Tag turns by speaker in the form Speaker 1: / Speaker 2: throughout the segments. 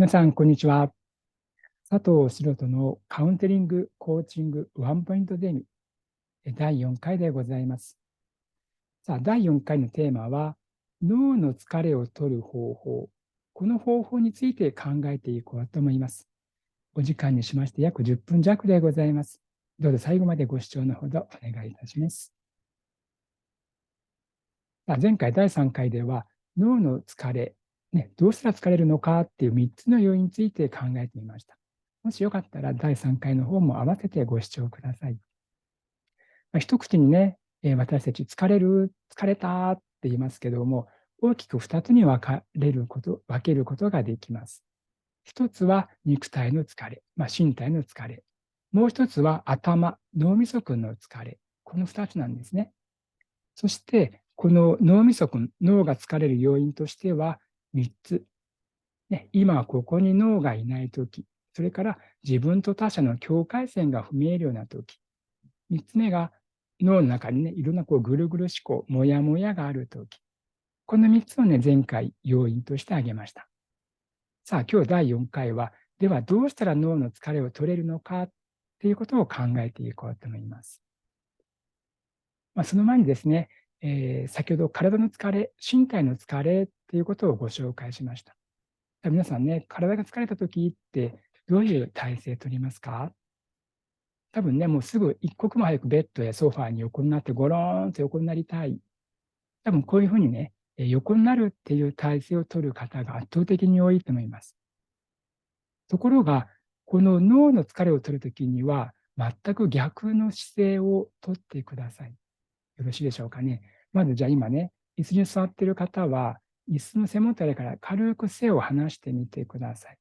Speaker 1: 皆さん、こんにちは。佐藤素人のカウンセリング、コーチング、ワンポイントゼミ、第4回でございます。さあ、第4回のテーマは、脳の疲れを取る方法。この方法について考えていこうと思います。お時間にしまして約10分弱でございます。どうぞ最後までご視聴のほどお願いいたします。前回第3回では、脳の疲れ、どうしたら疲れるのかっていう3つの要因について考えてみました。もしよかったら第3回の方も合わせてご視聴ください。一口にね、私たち疲れる、疲れたって言いますけども、大きく2つに分けることができます。一つは肉体の疲れ、身体の疲れ。もう一つは頭、脳みその疲れ。この2つなんですね。そして、この脳みそ脳が疲れる要因としては3つ。今ここに脳がいないとき、それから自分と他者の境界線が不明瞭なとき、3つ目が脳の中にいろんなぐるぐる思考、もやもやがあるとき、この3つを前回要因として挙げました。さあ、今日第4回は、ではどうしたら脳の疲れを取れるのかということを考えていこうと思います。その前にですね、先ほど体の疲れ、身体の疲れということをご紹介しました。皆さんね、体が疲れた時ってどういう体勢を取りますか？多分ね、もうすぐ一刻も早くベッドやソファーに横になってゴローンと横になりたい。多分こういうふうにね、横になるっていう体勢を取る方が圧倒的に多いと思います。ところが、この脳の疲れを取るときには、全く逆の姿勢をとってください。よろしいでしょうかね。まずじゃあ今ね、椅子に座っている方は、椅子の背もたれから軽く背を離してみてください。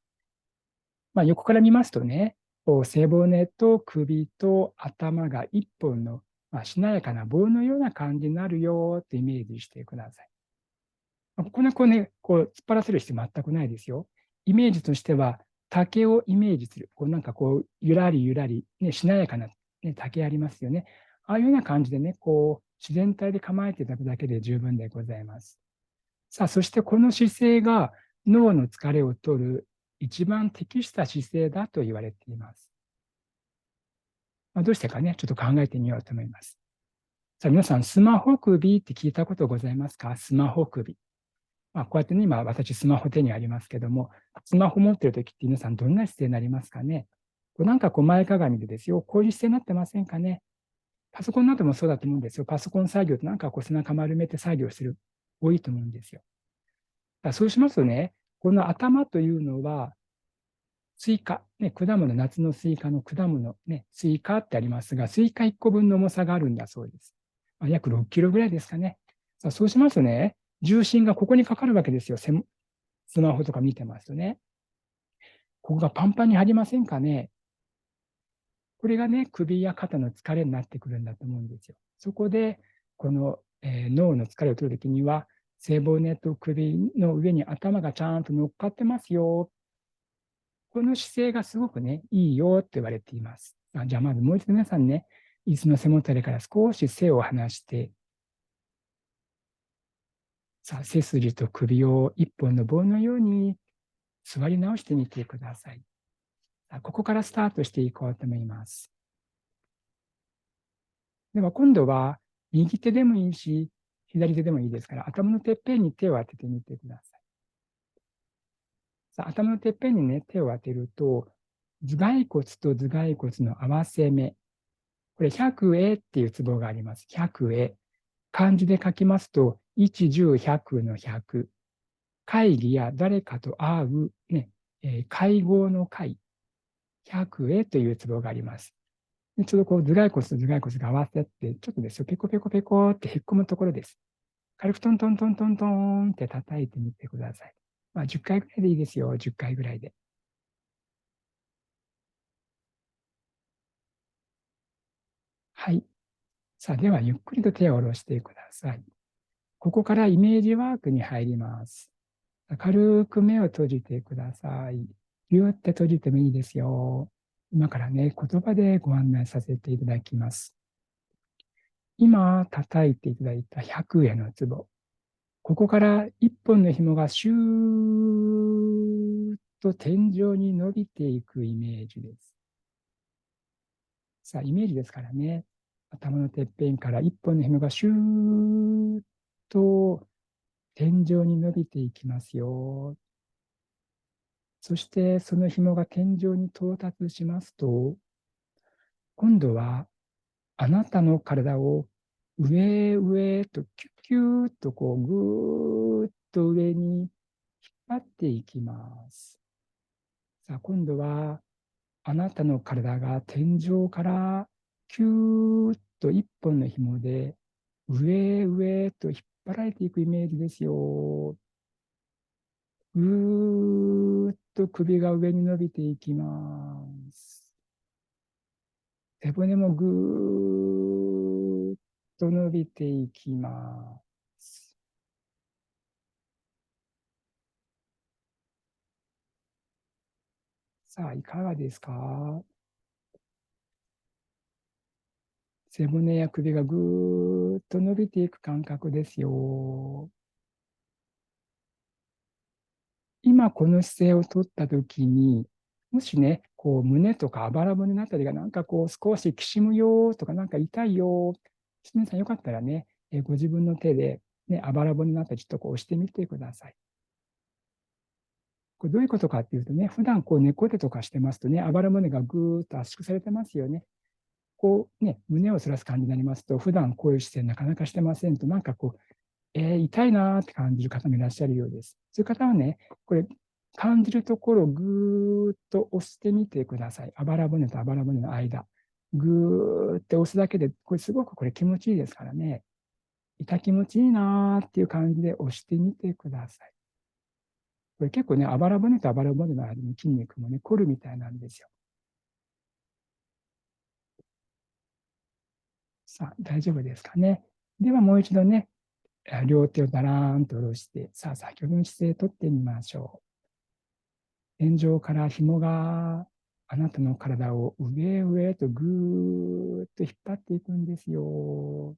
Speaker 1: 横から見ますとね、背骨と首と頭が一本の、しなやかな棒のような感じになるよってイメージしてください。この突っ張らせる必要全くないですよ。イメージとしては、竹をイメージする。ゆらりゆらり、しなやかな、竹ありますよね。ああいうような感じでね、自然体で構えていただくだけで十分でございます。さあ、そしてこの姿勢が脳の疲れを取る一番適した姿勢だと言われています。どうしてかね、ちょっと考えてみようと思います。さあ、皆さん、スマホ首って聞いたことございますか？スマホ首。こうやってね、今、私、スマホ手にありますけども、スマホ持ってるときって皆さん、どんな姿勢になりますかね？前かがみでですよ、こういう姿勢になってませんかね？パソコンなどもそうだと思うんですよ。パソコン作業って背中丸めて作業する、多いと思うんですよ。そうしますとね、この頭というのは、スイカ、果物、夏のスイカの果物、スイカってありますが、スイカ1個分の重さがあるんだそうです。約6キロぐらいですかね。そうしますとね、重心がここにかかるわけですよ。スマホとか見てますとね。ここがパンパンに張りませんかね。これがね、首や肩の疲れになってくるんだと思うんですよ。そこで、この、脳の疲れを取るときには、背骨と首の上に頭がちゃんと乗っかってますよ。この姿勢がすごくね、いいよって言われています。じゃあまずもう一度皆さんね、椅子の背もたれから少し背を離して、さあ背筋と首を一本の棒のように座り直してみてください。ここからスタートしていこうと思います。では今度は右手でもいいし、左手でもいいですから、頭のてっぺんに手を当ててみてください。頭のてっぺんにね、手を当てると、頭蓋骨と頭蓋骨の合わせ目。これ、百会っていうツボがあります。百会。漢字で書きますと、一十百の百。会議や誰かと会う、会合の会。百会というツボがあります。ちょうど頭蓋骨と頭蓋骨が合わせて、ちょっとですよ、ペコペコペコって引っ込むところです。軽くトントントントントンって叩いてみてください。10回ぐらいでいいですよ、10回ぐらいで。はい。さあ、ではゆっくりと手を下ろしてください。ここからイメージワークに入ります。軽く目を閉じてください。ぎゅーって閉じてもいいですよ。今からね、言葉でご案内させていただきます。今、叩いていただいた100円の壺。ここから一本の紐がシューッと天井に伸びていくイメージです。さあ、イメージですからね、頭のてっぺんから一本の紐がシューッと天井に伸びていきますよ。そしてその紐が天井に到達しますと、今度はあなたの体を上上とキュッキュッとこうぐーっと上に引っ張っていきます。さあ今度はあなたの体が天井からキューッと一本の紐で上上と引っ張られていくイメージですよ。ぐーっと首が上に伸びていきます。背骨もぐーっと伸びていきます。さあ、いかがですか？背骨や首がぐーっと伸びていく感覚ですよ。今この姿勢を取った時に、もしね、こう胸とかあばら骨のあたりがなんかこう少しきしむよとかなんか痛いよ、皆さんよかったらね、ご自分の手で、ね、あばら骨のあたりちょっとこう押してみてください。これどういうことかっていうとね、普段こう猫背とかしてますとね、あばら骨がぐーっと圧縮されてますよね。こうね、胸を反らす感じになりますと、普段こういう姿勢なかなかしてませんと、なんかこう、痛いなーって感じる方もいらっしゃるようです。そういう方はね、これ、感じるところをぐーっと押してみてください。あばら骨とあばら骨の間。ぐーって押すだけで、これすごくこれ気持ちいいですからね。痛気持ちいいなーっていう感じで押してみてください。これ結構ね、あばら骨とあばら骨の間の筋肉もね、凝るみたいなんですよ。さあ、大丈夫ですかね。ではもう一度ね、両手をだらーんと下ろして、さあ、先ほどの姿勢をとってみましょう。天井から紐があなたの体を上上へとぐーっと引っ張っていくんですよ。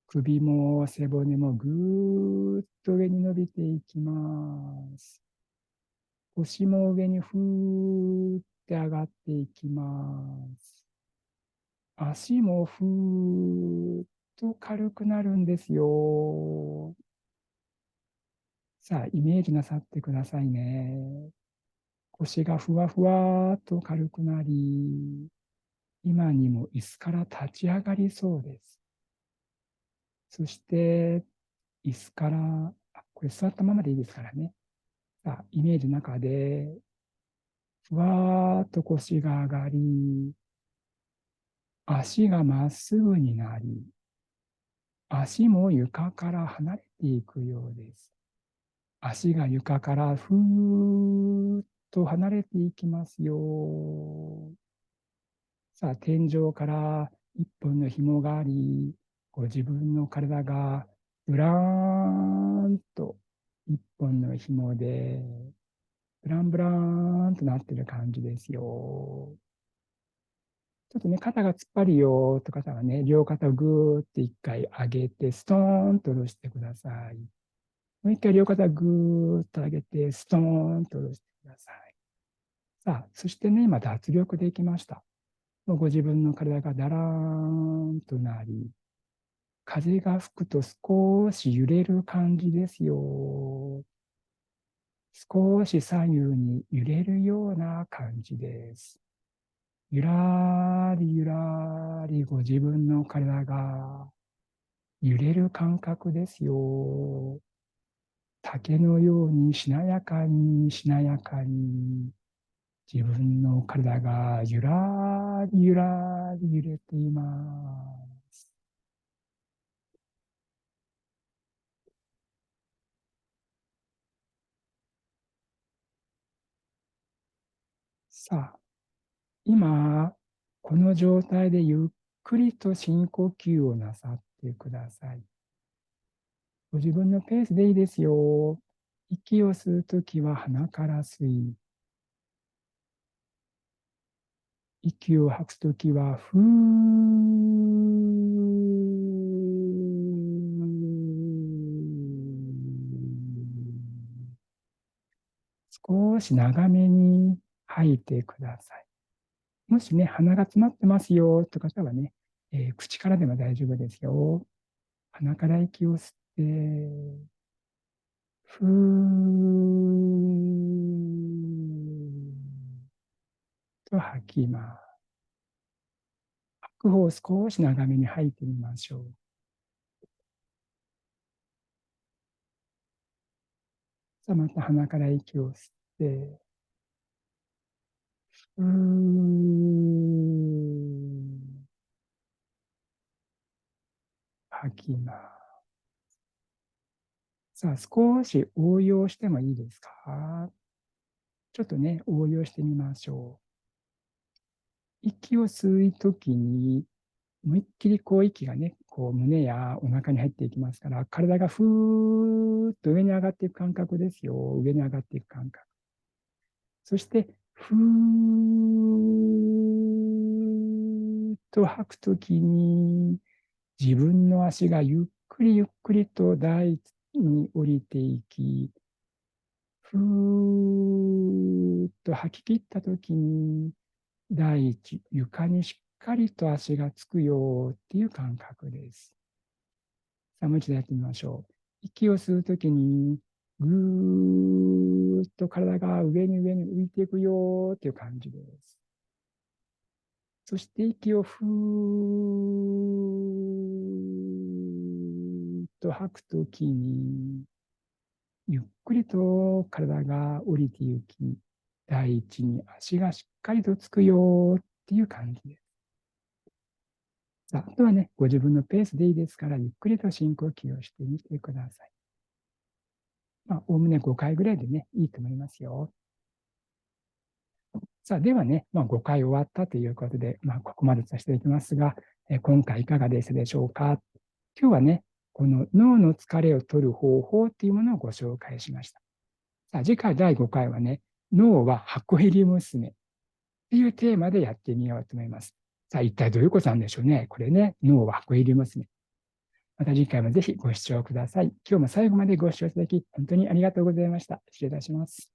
Speaker 1: 首も背骨もぐーっと上に伸びていきます。腰も上にふーって上がっていきます。足もふーっと軽くなるんですよ。さあ、イメージなさってくださいね。腰がふわふわっと軽くなり、今にも椅子から立ち上がりそうです。そして、椅子から、これ座ったままでいいですからね。さあ、イメージの中で、ふわーっと腰が上がり、足がまっすぐになり、足も床から離れていくようです。足が床からふーっと離れていきますよ。さあ、天井から一本の紐があり、ご自分の体がブラーンと一本の紐で、ブランブラーンとなっている感じですよ。ちょっとね、肩が突っ張るよという方はね、両肩をぐーって一回上げて、ストーンと下ろしてください。もう一回両肩をぐーっと上げて、ストーンと下ろしてください。さあ、そしてね、今脱力できました。ご自分の体がだらーんとなり、風が吹くと少し揺れる感じですよ。少し左右に揺れるような感じです。ゆらりゆらりご自分の体が揺れる感覚ですよ。竹のようにしなやかにしなやかに自分の体がゆらりゆらり揺れています。さあ、今、この状態でゆっくりと深呼吸をなさってください。ご自分のペースでいいですよ。息を吸うときは鼻から吸い、息を吐くときはふー。少し長めに吐いてください。もしね、鼻が詰まってますよという方はね、口からでも大丈夫ですよ。鼻から息を吸って、ふーっと吐きます。吐く方を少し長めに吐いてみましょう。さあ、また鼻から息を吸って、ふー吐きます。さあ、少し応用してもいいですか？ちょっとね、応用してみましょう。息を吸うときに、思いっきりこう息がね、こう胸やお腹に入っていきますから、体がふーっと上に上がっていく感覚ですよ。上に上がっていく感覚。そして、ふーっと吐くときに、自分の足がゆっくりゆっくりと大地に降りていき、ふーっと吐き切ったときに、第一、床にしっかりと足がつくよっていう感覚です。さあ、もう一度やってみましょう。息を吸うときに、ぐーっと体が上に上に浮いていくよっていう感じです。そして息をふーっと吐くときに、ゆっくりと体が降りていき、第一に足がしっかりとつくよっていう感じです。さあ、あとはね、ご自分のペースでいいですから、ゆっくりと深呼吸をしてみてください。おおむね5回ぐらいでね、いいと思いますよ。さあ、ではね、5回終わったということで、ここまでさせていただきますが、今回いかがでしたでしょうか。今日はね、この脳の疲れを取る方法というものをご紹介しました。さあ、次回第5回はね、脳は箱入り娘というテーマでやってみようと思います。さあ、一体どういうことなんでしょうね。これね、脳は箱入り娘。また次回もぜひご視聴ください。今日も最後までご視聴いただき、本当にありがとうございました。失礼いたします。